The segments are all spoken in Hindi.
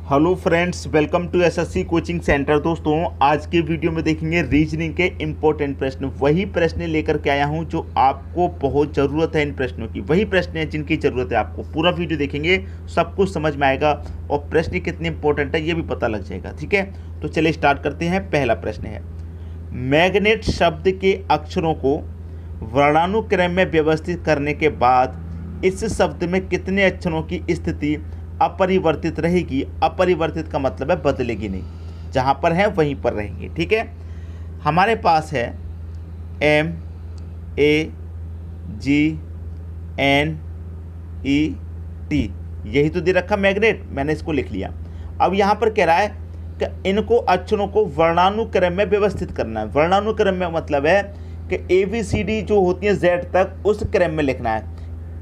Hello friends, welcome to SSC coaching centre. दोस्तों, आज के वीडियो में देखेंगे रीजनिंग के इम्पोर्टेंट प्रश्न। वही प्रश्न लेकर के आया हूं जो आपको बहुत ज़रूरत है। इन प्रश्नों की वही प्रश्न है जिनकी ज़रूरत है आपको। पूरा वीडियो देखेंगे, सब कुछ समझ में आएगा और प्रश्न कितने इंपॉर्टेंट है ये भी पता लग जाएगा। ठीक है, तो चलिए स्टार्ट करते हैं। पहला प्रश्न है, मैग्नेट शब्द के अक्षरों को वर्णानुक्रम में व्यवस्थित करने के बाद इस शब्द में कितने अक्षरों की स्थिति अपरिवर्तित रहेगी। अपरिवर्तित का मतलब है बदलेगी नहीं, जहाँ पर है वहीं पर रहेंगे। ठीक है, हमारे पास है M A G N E T, यही तो दे रखा मैग्नेट, मैंने इसको लिख लिया। अब यहाँ पर कह रहा है कि इनको अक्षरों को वर्णानुक्रम में व्यवस्थित करना है। वर्णानुक्रम में मतलब है कि ABCD जो होती है Z तक उस क्रम में लिखना है।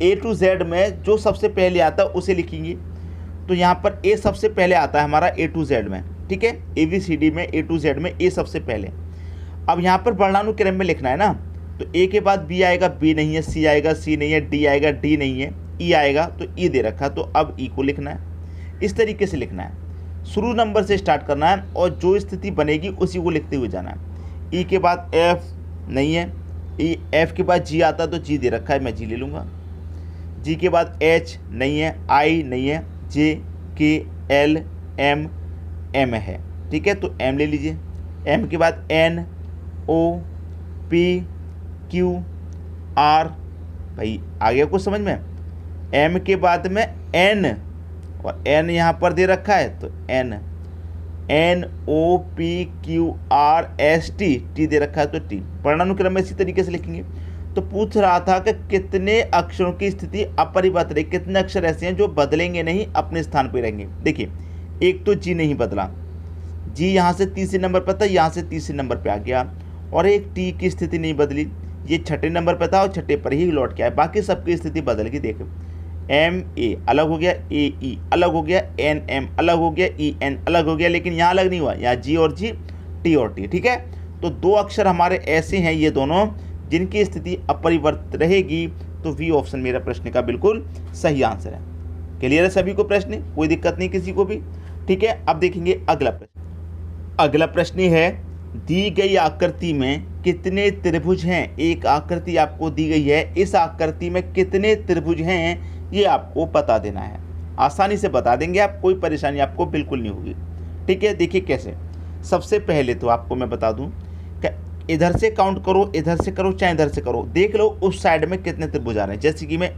A to Z में जो सबसे पहले आता है उसे लिखेंगे। तो यहाँ पर A सबसे पहले आता है हमारा A to Z में। ठीक है, ABCD में A to Z में A सबसे पहले। अब यहाँ पर वर्णानुक्रम में लिखना है ना, तो A के बाद B आएगा, B नहीं है, C आएगा, C नहीं है, D आएगा, D नहीं है, E आएगा, तो E दे रखा, तो अब E को लिखना है। इस तरीके से लिखना है, शुरू नंबर से स्टार्ट करना है और जो स्थिति बनेगी उसी को लिखते हुए जाना है। E के बाद F नहीं है, F के बाद G आता है तो G दे रखा है, मैं G ले लूँगा। G के बाद H नहीं है, I नहीं है, J K L M है। ठीक है, तो M ले लीजिए। M के बाद N O P Q R, भाई आ गया कुछ समझ में। M के बाद में N, और N यहाँ पर दे रखा है तो N O P Q R S T, T दे रखा है तो T। वर्णानुक्रम में इसी तरीके से लिखेंगे। तो पूछ रहा था कि कितने अक्षरों की स्थिति अपरिवर्तित रहेगी, कितने अक्षर ऐसे हैं जो बदलेंगे नहीं, अपने स्थान पर रहेंगे। देखिए, एक तो G नहीं बदला, G यहाँ से तीसरे नंबर पर था, यहाँ से तीसरे नंबर पे आ गया। और एक T की स्थिति नहीं बदली, ये छठे नंबर पर था और छठे पर ही लौट के आया। बाकी सबकी स्थिति बदल गई। देखो, M A अलग हो गया, A E अलग हो गया, N M अलग हो गया, E N अलग हो गया, लेकिन यहाँ अलग नहीं हुआ, यहाँ G और G, T और T। ठीक है, तो दो अक्षर हमारे ऐसे हैं ये दोनों जिनकी स्थिति अपरिवर्तित रहेगी। तो V ऑप्शन मेरा प्रश्न का बिल्कुल सही आंसर है। क्लियर है सभी को प्रश्न, कोई दिक्कत नहीं किसी को भी। ठीक है, अब देखेंगे अगला प्रश्न। अगला प्रश्न है, दी गई आकृति में कितने त्रिभुज हैं। एक आकृति आपको दी गई है, इस आकृति में कितने त्रिभुज हैं ये आपको बता देना है। आसानी से बता देंगे आप, कोई परेशानी आपको बिल्कुल नहीं होगी। ठीक है, देखिए कैसे। सबसे पहले तो आपको मैं बता दूं कि इधर से काउंट करो, इधर से करो, चाहे इधर से करो, देख लो उस साइड में कितने त्रिभुज आ रहे हैं। जैसे कि मैं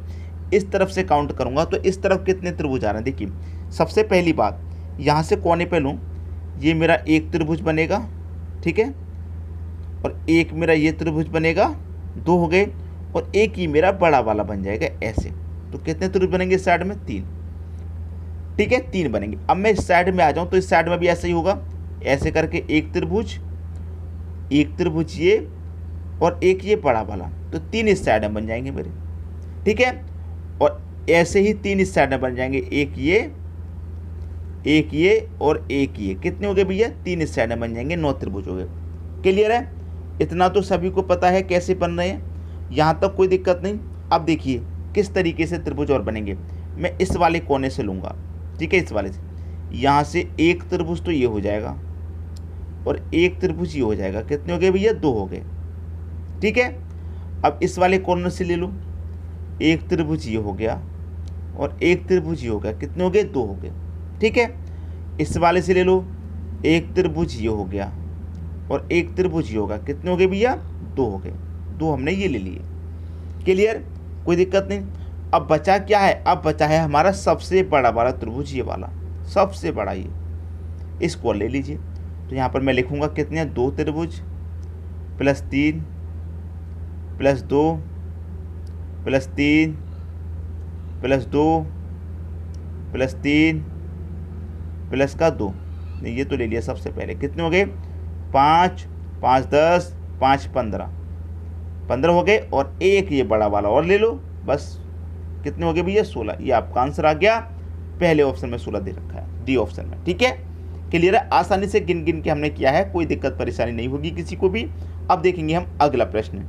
इस तरफ से काउंट करूंगा तो इस तरफ कितने त्रिभुज आ रहे हैं। देखिए, सबसे पहली बात, यहाँ से कोने पे लूँ, ये मेरा एक त्रिभुज बनेगा। ठीक है, और एक मेरा ये त्रिभुज बनेगा, दो हो गए, और एक ही मेरा बड़ा वाला बन जाएगा ऐसे। तो कितने त्रिभुज बनेंगे इस साइड में? तीन। ठीक है, तीन बनेंगे। अब मैं इस साइड में आ जाऊँ तो इस साइड में भी ऐसे ही होगा, ऐसे करके एक त्रिभुज ये और एक ये बड़ा वाला, तो तीन इस साइड में बन जाएंगे मेरे। ठीक है, और ऐसे ही तीन इस साइड में बन जाएंगे, एक ये और एक ये। कितने हो गए भैया? तीन इस साइड में बन जाएंगे, 9 त्रिभुज हो गए। क्लियर है? इतना तो सभी को पता है कैसे बन रहे हैं, यहाँ तक कोई दिक्कत नहीं। अब देखिए किस तरीके से त्रिभुज और बनेंगे। मैं इस वाले कोने से लूँगा, ठीक है, इस वाले से, यहाँ से एक त्रिभुज तो ये हो जाएगा और एक त्रिभुज ये हो जाएगा। कितने हो गए भैया? 2 हो गए। ठीक है, अब इस वाले कोने से ले लो, एक त्रिभुज ये हो गया और एक त्रिभुज ये हो गया। कितने हो गए? 2 हो गए। ठीक है, इस वाले से ले लो, एक त्रिभुज ये हो गया और एक त्रिभुज ये होगा। कितने हो गए भैया? 2 हो गए। 2 हमने ये ले लिए। क्लियर, कोई दिक्कत नहीं। अब बचा क्या है? अब बचा है हमारा सबसे बड़ा वाला त्रिभुज, ये वाला सबसे बड़ा, ये इसको ले लीजिए। तो यहाँ पर मैं लिखूँगा कितने हैं? 2 त्रिभुज plus 3 plus 2 plus 3 plus 2 plus 3 plus का 2, ये तो ले लिया सबसे पहले। कितने हो गए? 5 5 10 5 15 हो गए, और एक ये बड़ा वाला और ले लो, बस। कितने हो गए भैया? 16। ये आपका आंसर आ गया। पहले ऑप्शन में 16 दे रखा है, डी ऑप्शन में। ठीक है, क्लियर है? आसानी से गिन गिन के हमने किया है, कोई दिक्कत परेशानी नहीं होगी किसी को भी। अब देखेंगे हम अगला प्रश्न।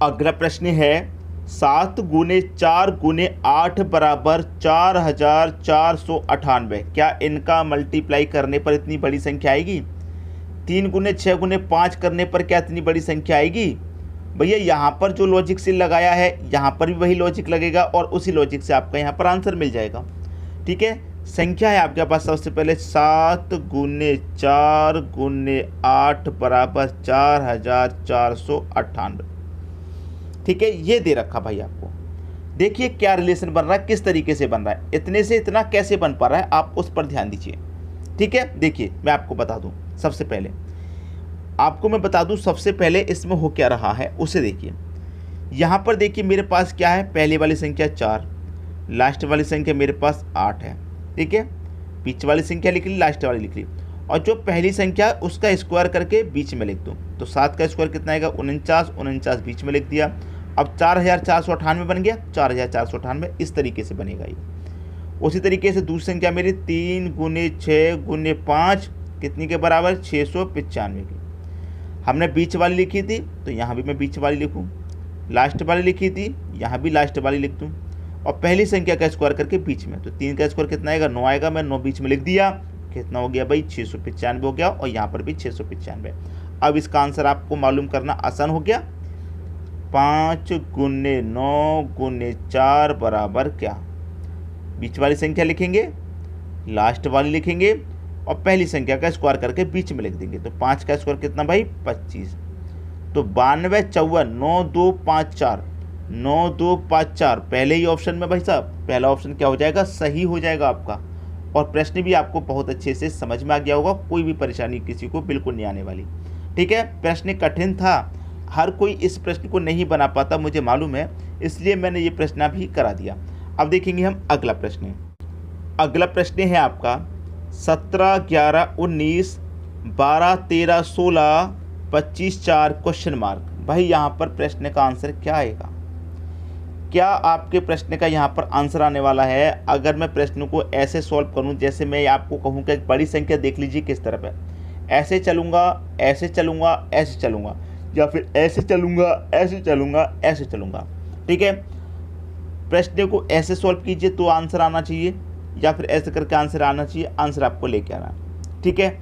अगला प्रश्न है, 7 गुने 4 गुने 8 बराबर 4498। क्या इनका मल्टीप्लाई करने पर इतनी बड़ी संख्या आएगी? 3 गुने 6 गुने 5 करने पर क्या इतनी बड़ी संख्या आएगी? भैया यहाँ पर जो लॉजिक से लगाया है यहाँ पर भी वही लॉजिक लगेगा और उसी लॉजिक से आपका यहाँ पर आंसर मिल जाएगा। ठीक है, संख्या है आपके पास सबसे पहले 7 गुने 4 गुने 8 बराबर 4498। ठीक है, ये दे रखा भाई आपको। देखिए क्या रिलेशन बन रहा है, किस तरीके से बन रहा है, इतने से इतना कैसे बन पा रहा है, आप उस पर ध्यान दीजिए। ठीक है, देखिए मैं आपको बता दूं, सबसे पहले इसमें हो क्या रहा है उसे देखिए। यहाँ पर देखिए मेरे पास क्या है, पहले वाली संख्या 4, लास्ट वाली संख्या मेरे पास 8 है। ठीक है, बीच वाली संख्या लिख ली, लास्ट वाली लिख ली, और जो पहली संख्या उसका स्क्वायर करके बीच में लिख दूँ तो 7 का स्क्वायर कितना आएगा 49 बीच में लिख दिया। अब 4498 बन गया, 4498 इस तरीके से बनेगा ये। उसी तरीके से दूसरी संख्या मेरी 3 गुने 6 गुने 5 कितनी के बराबर 695 की। हमने बीच वाली लिखी थी तो यहाँ भी मैं बीच वाली लिखूँ, लास्ट वाली लिखी थी यहाँ भी लास्ट वाली लिख दूँ, और पहली संख्या का स्क्वायर करके बीच में, तो 3 का स्क्वायर कितना आएगा 9 आएगा, मैं 9 बीच में लिख दिया, कितना हो गया भाई 695 हो गया, और यहाँ पर भी 695। अब इसका आंसर आपको मालूम करना आसान हो गया। 5 गुने 9 गुने 4 बराबर क्या, बीच वाली संख्या लिखेंगे, लास्ट वाली लिखेंगे, और पहली संख्या का स्क्वायर करके बीच में लिख देंगे, तो 5 का स्क्वायर कितना भाई 25, तो 92 54 9 2 5 4 9 2 5 4, पहले ही ऑप्शन में भाई साहब पहला ऑप्शन क्या हो जाएगा, सही हो जाएगा आपका। और प्रश्न भी आपको बहुत अच्छे से समझ में आ गया होगा, कोई भी परेशानी किसी को बिल्कुल नहीं आने वाली। ठीक है, प्रश्न कठिन था, हर कोई इस प्रश्न को नहीं बना पाता मुझे मालूम है, इसलिए मैंने ये प्रश्न भी करा दिया। अब देखेंगे हम अगला प्रश्न। अगला प्रश्न है आपका 17 11 19 12 13 16 25 4 क्वेश्चन मार्क। भाई यहाँ पर प्रश्न का आंसर क्या आएगा? क्या आपके प्रश्न का यहाँ पर आंसर आने वाला है? अगर मैं प्रश्न को ऐसे सॉल्व करूँ, जैसे मैं आपको कहूँ कि एक बड़ी संख्या देख लीजिए किस तरफ है, ऐसे चलूँगा ऐसे चलूँगा ऐसे चलूँगा, या फिर ऐसे चलूँगा ऐसे चलूँगा ऐसे चलूँगा। ठीक है, प्रश्न को ऐसे सॉल्व कीजिए तो आंसर आना चाहिए, या फिर ऐसे करके आंसर आना चाहिए, आंसर आपको लेके आना। ठीक है,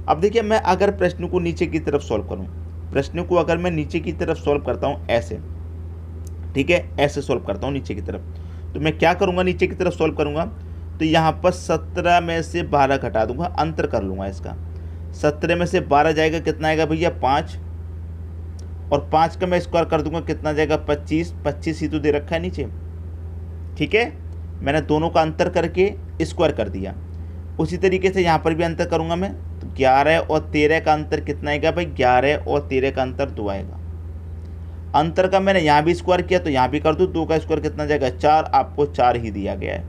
अब देखिए मैं अगर प्रश्न को नीचे की तरफ सॉल्व करूँ, प्रश्न को अगर मैं नीचे की तरफ सॉल्व करता हूँ ऐसे, ठीक है ऐसे सॉल्व करता हूँ नीचे की तरफ, तो मैं क्या करूँगा, नीचे की तरफ सॉल्व करूँगा तो यहाँ पर 17 में से 12 घटा दूंगा, अंतर कर लूँगा इसका। 17 में से 12 जाएगा, कितना आएगा भैया 5, और 5 का मैं स्क्वायर कर दूंगा, कितना जाएगा 25, 25 ही तो दे रखा है नीचे। ठीक है, मैंने दोनों का अंतर करके स्क्वायर कर दिया। उसी तरीके से यहाँ पर भी अंतर करूँगा मैं, तो 11 और 13 का अंतर कितना आएगा भाई, 11 और 13 का अंतर 2 आएगा। अंतर का मैंने यहाँ भी स्क्वायर किया तो यहाँ भी कर दूँ, 2 का स्क्वायर कितना जाएगा 4, आपको 4 ही दिया गया है।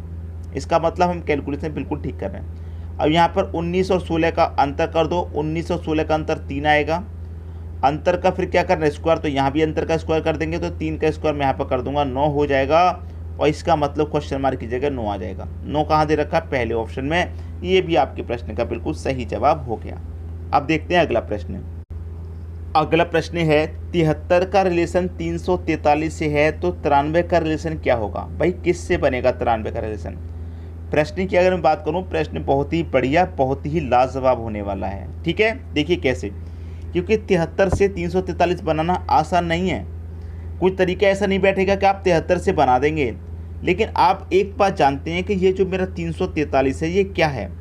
इसका मतलब हम कैलकुलेशन बिल्कुल ठीक कर रहे हैं। अब यहाँ पर 19 और 16 का अंतर कर दो, 19 और 16 का अंतर 3 आएगा। अंतर का फिर क्या करना है स्क्वायर, तो यहाँ भी अंतर का स्क्वायर कर देंगे, तो 3 का स्क्वायर मैं यहाँ पर कर दूंगा, 9 हो जाएगा, और इसका मतलब क्वेश्चन मार्क की जगह 9 आ जाएगा। 9 कहाँ दे रखा है, पहले ऑप्शन में। ये भी आपके प्रश्न का बिल्कुल सही जवाब हो गया। अब देखते हैं अगला प्रश्न। अगला प्रश्न है 73 का रिलेशन 343 से है, तो 93 का रिलेशन क्या होगा? भाई किससे बनेगा 93 का रिलेशन? प्रश्न की अगर मैं बात करूं, प्रश्न बहुत ही बढ़िया, बहुत ही लाजवाब होने वाला है। ठीक है, देखिए कैसे, क्योंकि 73 से 343 बनाना आसान नहीं है। कुछ तरीका ऐसा नहीं बैठेगा कि आप 73 से बना देंगे, लेकिन आप एक बात जानते हैं कि ये जो मेरा 343 है ये क्या है?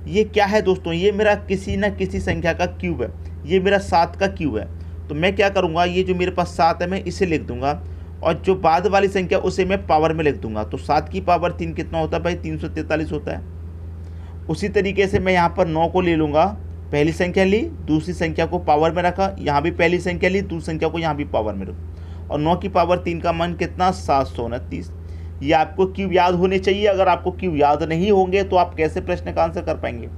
ये क्या है दोस्तों? ये मेरा किसी न किसी संख्या का क्यूब है, ये मेरा 7 का क्यूब है। तो मैं क्या करूँगा, ये जो मेरे पास 7 है मैं इसे लिख दूंगा, और जो बाद वाली संख्या उसे मैं पावर में लिख दूंगा। तो 7 की पावर 3 कितना होता है भाई, 343 होता है। उसी तरीके से मैं यहाँ पर 9 को ले लूँगा, पहली संख्या ली, दूसरी संख्या को पावर में रखा, यहाँ भी पहली संख्या ली, दूसरी संख्या को यहाँ भी पावर में रखा, और 9 की पावर 3 का मान कितना 729। ये आपको क्यूब याद होने चाहिए। अगर आपको क्यूब याद नहीं होंगे तो आप कैसे प्रश्न का आंसर कर पाएंगे?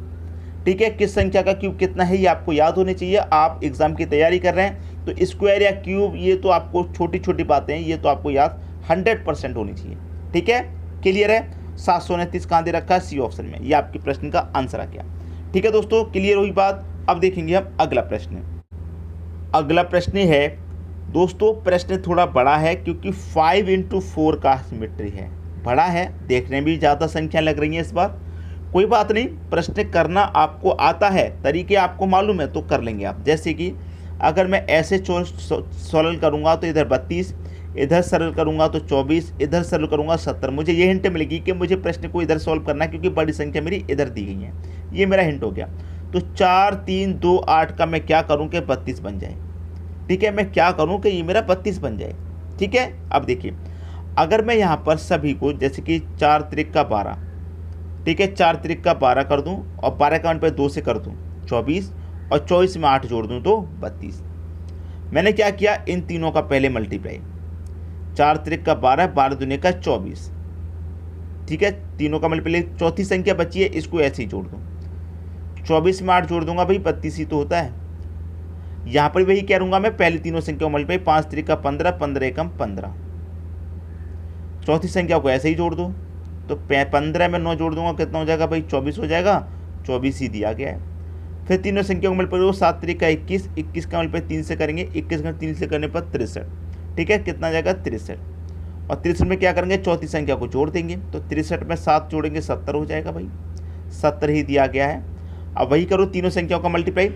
ठीक है, किस संख्या का क्यूब कितना है ये आपको याद होने चाहिए। आप एग्जाम की तैयारी कर रहे हैं तो स्क्वायर या क्यूब ये तो आपको छोटी छोटी बातें हैं, ये तो आपको याद 100% होनी चाहिए। ठीक है, क्लियर है? 729 कहाँ दे रखा है, सी ऑप्शन में। ये आपके प्रश्न का आंसर आ गया। ठीक है दोस्तों, क्लियर हुई बात। अब देखेंगे हम अगला प्रश्न। अगला प्रश्न है दोस्तों प्रश्न थोड़ा बड़ा है क्योंकि 5 × 4 का सिमेट्री है, बड़ा है, देखने में भी ज़्यादा संख्या लग रही है इस बार। कोई बात नहीं, प्रश्न करना आपको आता है, तरीके आपको मालूम है तो कर लेंगे आप। जैसे कि अगर मैं ऐसे सरल करूँगा तो इधर 32, इधर सरल करूँगा तो 24, इधर सरल करूँगा 70। मुझे ये हिंट मिलेगी कि मुझे प्रश्न को इधर सॉल्व करना है क्योंकि बड़ी संख्या मेरी इधर दी गई है। ये मेरा हिंट हो गया। तो 4, 3, 2, 8 का मैं क्या करूँ कि 32 बन जाए। ठीक है, मैं क्या करूँ कि ये मेरा 32 बन जाए। ठीक है, अब देखिए अगर मैं यहाँ पर सभी को जैसे कि 4 त्रिक का 12, ठीक है, 4 त्रिक का 12 कर दूँ और 12 का 1 पे 2 से कर दूँ 24 और 24 में 8 जोड़ दूँ तो 32। मैंने क्या किया, इन तीनों का पहले मल्टीप्लाई, 4 त्रिक का 12, 12 दूनी का 24। ठीक है, तीनों का मल्टीप्लाई, चौथी संख्या बची है इसको ऐसे ही जोड़ दूँ, 24 में 8 जोड़ दूंगा भाई 32 ही तो होता है। यहाँ पर वही करूँगा मैं, पहली तीनों संख्या मल्टीप्लाई, 5 त्रिक का 15, 15 एकम 15। चौथी संख्या को ऐसे ही जोड़ दो, तो 15 में 9 जोड़ दूंगा, कितना हो जाएगा भाई 24 हो जाएगा, 24 ही दिया गया है। फिर तीनों संख्या को मल्टीप्लाई, 7 त्रिक का 21, 21 का मल्टीप्लाई 3 से करेंगे, 21 का 3 से करने पर 63। ठीक है, कितना जाएगा 63। और 63 में क्या करेंगे, चौथी संख्या को जोड़ देंगे, तो 63 में 7 जोड़ेंगे 70 हो जाएगा भाई, 70 ही दिया गया है। अब वही करो तीनों संख्याओं का मल्टीप्लाई,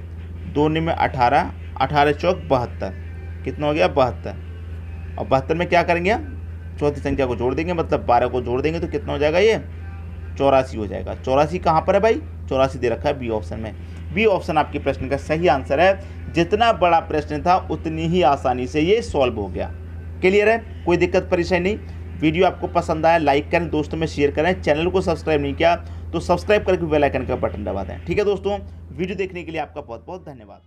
2 में 18, 18 चौक 72, कितना हो गया 72। और 72 में क्या करेंगे, चौथी संख्या को जोड़ देंगे, मतलब 12 को जोड़ देंगे तो कितना हो जाएगा, ये 84 हो जाएगा। 84 कहाँ पर है भाई, 84 दे रखा है बी ऑप्शन में। बी ऑप्शन आपके प्रश्न का सही आंसर है। जितना बड़ा प्रश्न था उतनी ही आसानी से ये सॉल्व हो गया। क्लियर है, कोई दिक्कत परेशानी नहीं। वीडियो आपको पसंद आया लाइक करें, दोस्तों में शेयर करें, चैनल को सब्सक्राइब नहीं किया तो सब्सक्राइब करके बेल आइकन का बटन दबा दें। ठीक है दोस्तों, वीडियो देखने के लिए आपका बहुत बहुत धन्यवाद।